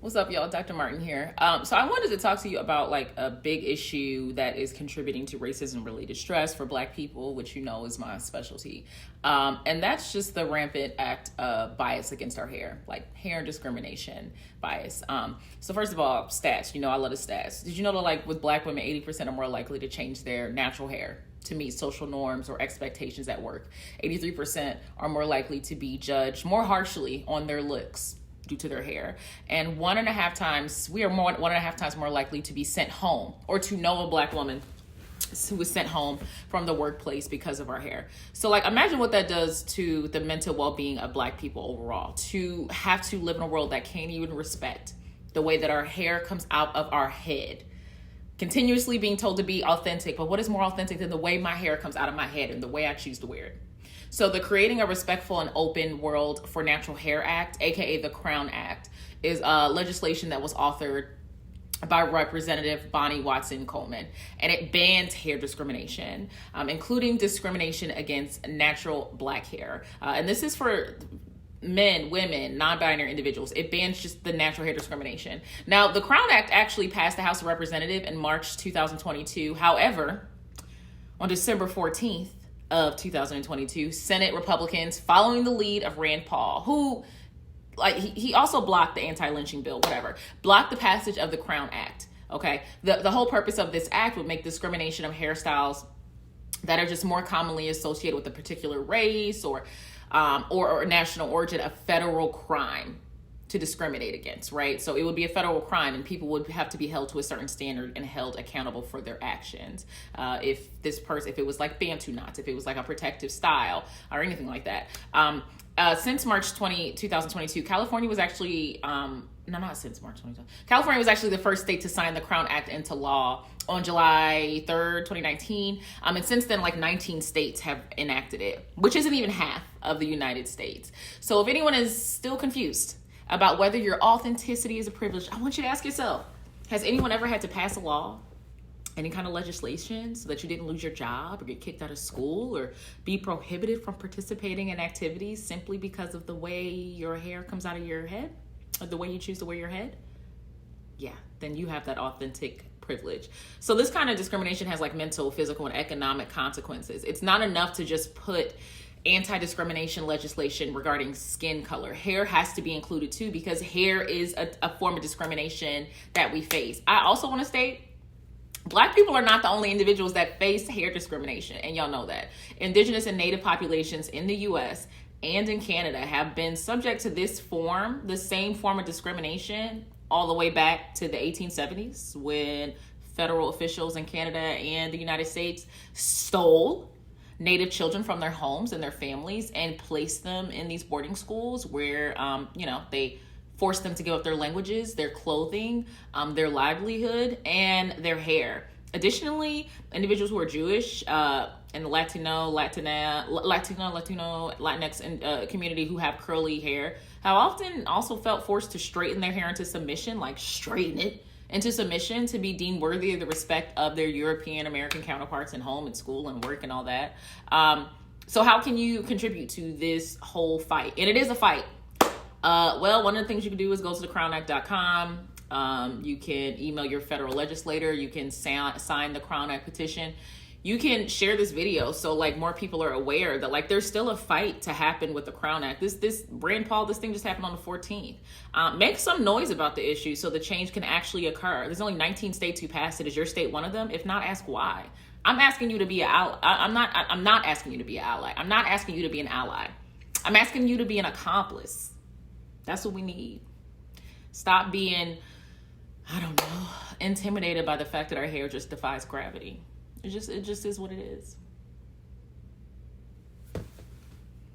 What's up, y'all? Dr. Martin here. So I wanted to talk to you about like a big issue that is contributing to racism-related stress for Black people, which you know is my specialty. And that's just the rampant act of bias against our hair, like hair discrimination bias. So first of all, stats. You know I love the stats. Did you know that like with Black women, 80% are more likely to change their natural hair to meet social norms or expectations at work? 83% are more likely to be judged more harshly on their looks due to their hair, and we are 1.5 times more likely to be sent home, or to know a Black woman who was sent home from the workplace because of our hair. So like imagine what that does to the mental well-being of Black people overall, to have to live in a world that can't even respect the way that our hair comes out of our head, continuously being told to be authentic. But what is more authentic than the way my hair comes out of my head and the way I choose to wear it? So the Creating a Respectful and Open World for Natural Hair Act, aka the Crown Act, is legislation that was authored by Representative Bonnie Watson Coleman, and it bans hair discrimination, including discrimination against natural Black hair. And this is for men, women, non-binary individuals. It bans just the natural hair discrimination. Now, the Crown Act actually passed the House of Representatives in March 2022. However, on December 14th, of 2022, Senate Republicans, following the lead of Rand Paul, who, like, he also blocked the anti-lynching bill, whatever, blocked the passage of the Crown Act. Okay, the whole purpose of this act would make discrimination of hairstyles that are just more commonly associated with a particular race or national origin a federal crime to discriminate against, right? So it would be a federal crime, and people would have to be held to a certain standard and held accountable for their actions. If it was like Bantu knots, if it was like a protective style or anything like that. Since March 2022, California was actually, not since March 2022. California was actually the first state to sign the Crown Act into law on July 3rd, 2019. And since then, like 19 states have enacted it, which isn't even half of the United States. So if anyone is still confused about whether your authenticity is a privilege, I want you to ask yourself, has anyone ever had to pass a law, any kind of legislation, so that you didn't lose your job or get kicked out of school or be prohibited from participating in activities simply because of the way your hair comes out of your head or the way you choose to wear your head? Yeah, then you have that authentic privilege. So this kind of discrimination has like mental, physical, and economic consequences. It's not enough to just put anti-discrimination legislation regarding skin color. Hair has to be included too, because hair is a form of discrimination that we face. I also want to state, Black people are not the only individuals that face hair discrimination, and y'all know that. Indigenous and Native populations in the U.S. and in Canada have been subject to the same form of discrimination all the way back to the 1870s, when federal officials in Canada and the United States stole Native children from their homes and their families and placed them in these boarding schools where, they forced them to give up their languages, their clothing, their livelihood, and their hair. Additionally, individuals who are Jewish and the Latinx community who have curly hair have often also felt forced to straighten their hair into submission, like straighten it into submission to be deemed worthy of the respect of their European American counterparts in home and school and work and all that. So how can you contribute to this whole fight? And it is a fight. Well, one of the things you can do is go to thecrownact.com. You can email your federal legislator. You can sign the Crown Act petition. You can share this video so like more people are aware that like there's still a fight to happen with the Crown Act. This Rand Paul, this thing just happened on the 14th. Make some noise about the issue so the change can actually occur. There's only 19 states who passed it. Is your state one of them? If not, ask why. I'm asking you to be an ally. I'm not asking you to be an ally. I'm not asking you to be an ally. I'm asking you to be an accomplice. That's what we need. Stop being, intimidated by the fact that our hair just defies gravity. It just is what it is.